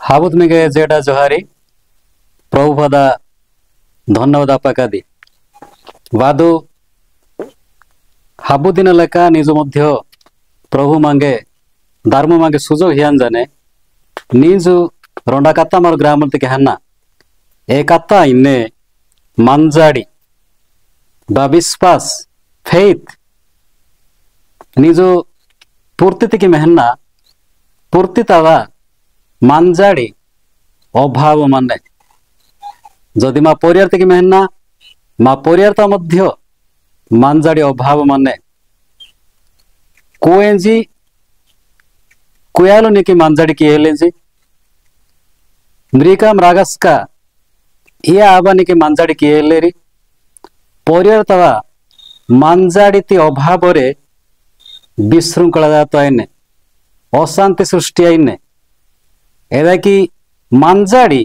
हाबुत मिगे जेडा Johari प्रभु पदा धन्यवाद आपकादी वादु हाबुदिन लेका निज मध्य प्रभु मांगे धर्म मांगे सुजोग हियान जाने निजु रोंडा कत्ता मार ग्राम के हन्ना ए कत्ता इन्ने मंजाड़ी बा विश्वास फेथ निजु पूर्ति की मेहन्ना पूर्ति तवा मंजाड़ी अभाव माने जदि मा परियार की मेहन्ना मा परियारता मध्य मंजाड़ी अभाव माने कोएंजी कुयालो निकी मंजाड़ी की हेलेंजी मृकाम रागस्का या आबा निकी मंजाड़ी की हेलेरी परियार तवा मंजाड़ी ती अभाव रे विशृंखला जात आइने अशांति सृष्टि आइने एदा कि मंजाड़ी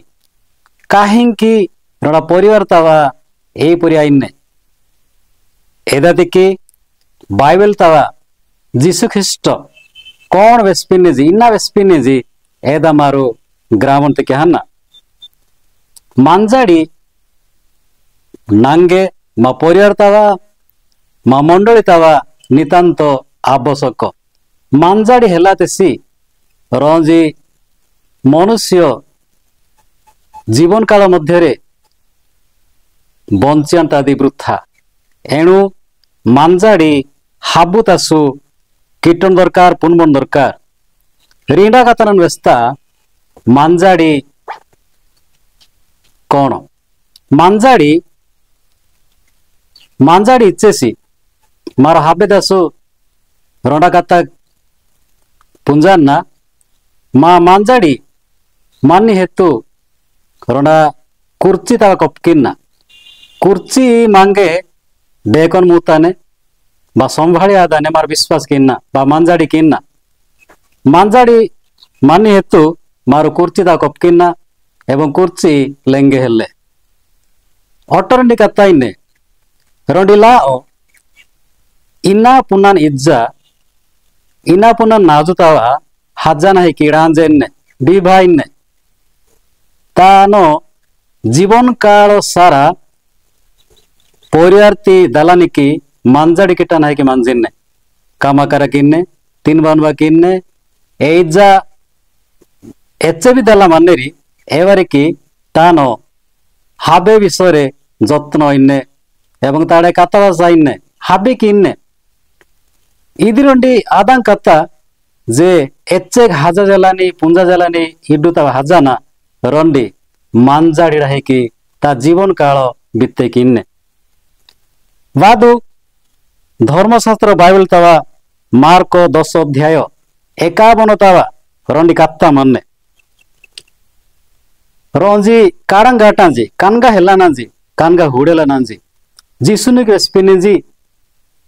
काहिंकी रोड़ा परिवार तवा ए परि आइने एदा दिकी बाइबल तवा जीसु ख्रिस्ट कौन वेस्पिने जी इन्ना वेस्पिने जी एदा मारो ग्रामन ते हन्ना मंजाड़ी नांगे मा परिवार तवा मा मंडली तवा नितांत आवश्यक मंजाड़ी हेला तेसी रंजी मनुष्य जीवन काल मध्य बंचियांतादी वृथा एणु मंजाड़ी हाबुत आसु कीटन दरकार पुनबन दरकार रीडा कतन व्यस्ता मंजाड़ी कौन मंजाड़ी मंजाड़ी इच्छेसी मार हाबे दासु रोंडा कत्ता पुंजाना मा मंजाड़ी मानी हेतु रोंडा कुर्ची तवा कपकिन्ना कुर्ची मांगे बेकन मुताने बा संभाली आदाने मार विश्वास किन्ना बा मंजाड़ी किन्ना मंजाड़ी मानी हेतु मारो कुर्ची तवा कपकिन्ना एवं कुर्ची लेंगे हेले ऑटोरंडी कत्ता इन्ने रोंडी लाओ इना पुनन इज्जा इना पुनन नाजुतावा हजाना है कीड़ांजेन्ने बीभाइन्ने तानो जीवन काल सारा परियार्ती दलानिकी मंजाड़ी किटान है कि मंजिन्ने कामाकारा किन्ने तीन बानवा किन्ने एजा एच्चे भी दला मन्नेरी एवरिकी तानो हाबे विषय जत्न इन्ने एवं ताड़े कथावासा इन्ने हाबे की इन्ने इदिरोंडी आदां कत्ता जे एच्चे हाजा जलानी पुंजा जलानी हिडुता हजाना रोंडी मंजाड़ी रहे की ता जीवन काल बित्ते किन्ने वादु धर्मशास्त्र बाइबल तवा मार्को 10 अध्याय 51 तवा रोंडी कत्ता मन्ने रोंजी काड़ंगाटांजी कानगा हेलानांजी कानगा हुडेला नांजी जीसुनी के स्पिनिजी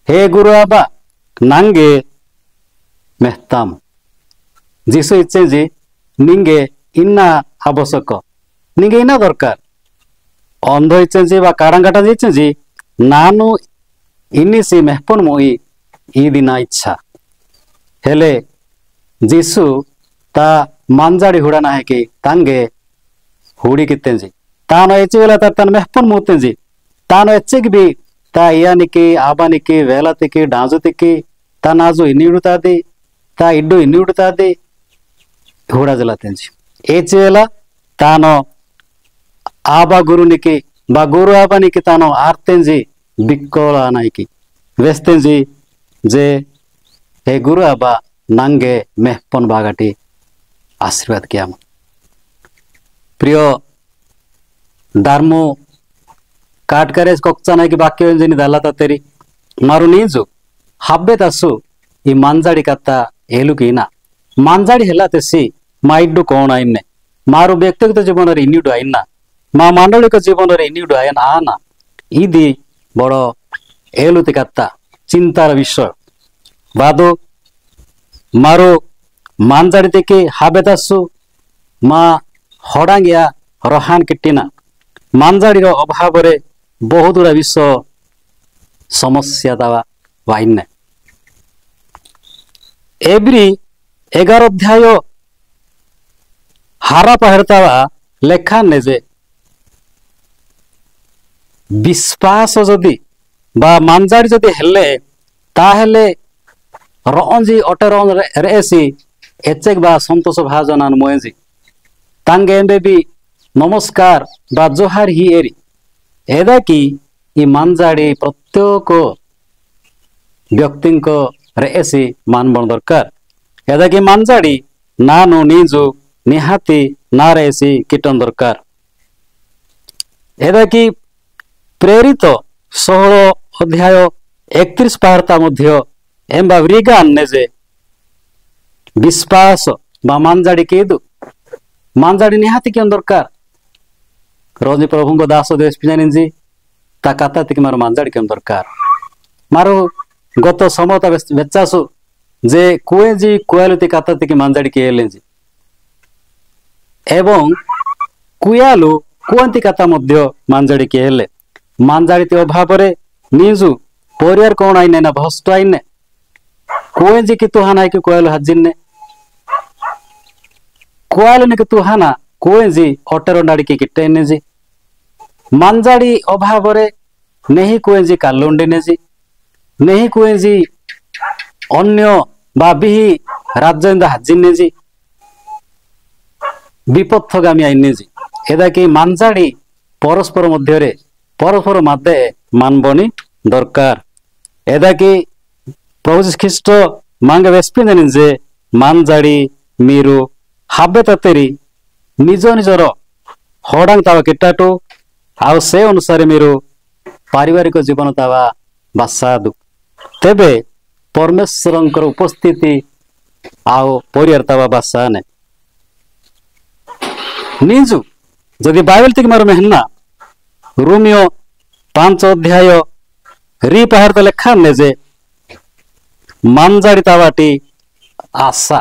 हे गुरु आबा नांगे मेहताम जीसु इच्छेजी निंगे इन्ना आवश्यक निंगे इन्ना दरकार अंध इच्छेजी बा काड़ंगाटा इच्छेजी नानु इन्नीसी मेहपन मोई ई दिना इच्छा हेले जीसु ता मंजाड़ी हुड़ाना है कि तांगे हुड़ी कितेंजी तानो एच्चे वेला तन मेहपन मोतेंजी तानो एच्चे भी ता इयानिकी आबानिकी वेलातिकी डांजुतिकी ता नाजु इन्नी ता इड्डू इन्नी हुड़ा जलातेंजी एच्चे वेला तानो आबा गुरुनिकी बा गुरु आबानिकी तानो आर्तेंजी बिक्कोला नाइकी वेस्तेंजी जे हे गुरु आबा नांगे मेहपन बागाटी आशीर्वाद किया प्रिय धर्मो काट करे कोक्चा नाइकी वाक्य व्यंजनी दालाता तेरी मारू नीजु हब्बे तासु ई मंजाड़ी कत्ता एलुकीना मंजाड़ी हेला तेसी मा इड्डू कौन आइन्ने मारू व्यक्तिगत जीवन रे इन्निडू आइन्ना मा मांडलिक जीवन रे इन्निडू आयन आना इदी बड़ो एलुति कत्ता चिंतार विषय वादो मारो मंजाड़ी तेके हाबे तासु मा हड़ांगिया रोहान किट्टिना मंजाड़ीर अभाव रे बहुत गुड़ा विषय समस्या दवा वाइन्ने एब्री 11 अध्याय हारा पहरतावा लेखा ने जे विश्वास जदि बा मांजाड़ी जदि हेले ताहेले रंजी अटेरन रेसी एचेक बा संतोष भाजनान मोएजी तांगे एंबे भी नमस्कार बा जोहार ही एरी एदा की ई मांजाड़ी प्रत्येक व्यक्ति को रेसी मानबन दरकार एदा की मांजाड़ी नानु नीजु निहाती ना रेसी कीटन दरकार एदा की प्रेरित 16 अध्याय 31 पाहता मध्य एंबा व्रीगान नेजे विश्वास बा मांजाड़ी केदु मांजाड़ी निहाती क्यों दरकार रोजी प्रभु को दास देश पिजानिंजी ता काता तिक मारो मांजाड़ी क्यों दरकार मारो गत समता बेचासु जे कुएजी कुयालुती काता तिक मांजाड़ी के लेंजी एवं कुयालु कुंती काता मध्य मांजाड़ी के हेले मांजाड़ी ते अभाव रे नीजु परिवार कौन आईने ना भस्ट आईने कुएजी की तुहाना की कुयालु हजिन्ने कुयालु ने की तुहाना कुएजी अटेरो नाड़ी की किटेने जी मांजाड़ी अभाव रे नहीं कुएजी कालुंडी ने जी नहीं कुएजी अन्य बाबी राज्य हजिन्ने जी विपत्थगामी आईने जी एदा की मांजाड़ी परस्पर मध्य परस्पर मादे मानबनी दरकार एदा की प्रभु ख्रीष्ट मांगे वेस्पिन जे मांजाड़ी मीरु हाबे ततेरी निज निजर हडांग तावा किटाटू आउ से अनुसार मीरु पारिवारिक जीवन तावा बासादु तेबे परमेश्वर उपस्थिति आउ परिवार तावा बासाने नीजु जदि बाइबल तिक मारो मेहना रोमियो 5 अध्याय री पहाड़ तो लेखा ने जे मांजाड़ी तावाटी आशा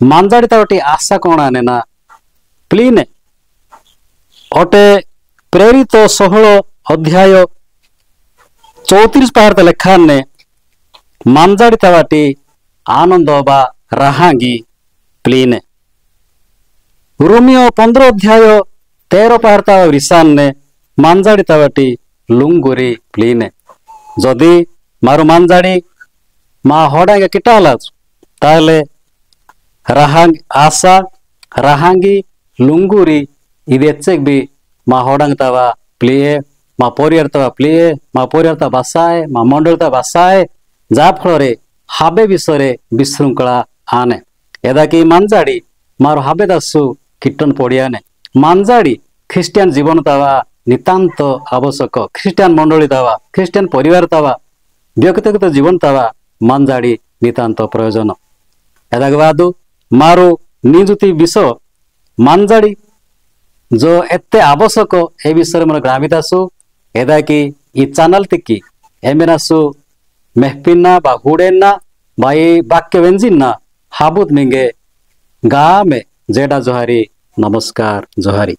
मांजाड़ी तावाटी आशा कौन आने ना प्लीने अटे प्रेरित 16 अध्याय 34 पहाड़ तो लेखा ने मांजाड़ी तावाटी आनंद बा राहांगी प्लीने रोमियो 15 अध्याय 13 पहाड़ता रिसान ने मांजाड़ी तावाटी लुंगुरी प्लीने जदि मारो मांजाड़ी मा हडांगे किटालाज ताले राहांग आशा राहांगी लुंगुरी इदेचेक भी मा हडांग तावा प्लीए मा परिवार तावा प्लीए मा परिवार ता बासाए मा मंडल ता बासाए जा फलरे हाबे विषय विशृंखला आने एदा की मांजाड़ी मारो हाबे दासु कीर्तन पड़ियाने मांजाड़ी ख्रिस्टियान जीवन तावा नितांत आवश्यक ख्रिस्टियान मंडली तावा ख्रिस्टियान परिवार तावा व्यक्तिगत जीवन तावा मांजाड़ी नितांत प्रयोजन एदाग बादु मारो निजुति विषय मांजाड़ी जो एते आवश्यक ए विषय मन ग्रामितासु एदा की ई चैनल तिकी एमेनासु मेहपिना बा हुडेना बा ई वाक्य व्यंजिना हाबुत मिंगे गा में जेडा जोहारी नमस्कार जोहारी।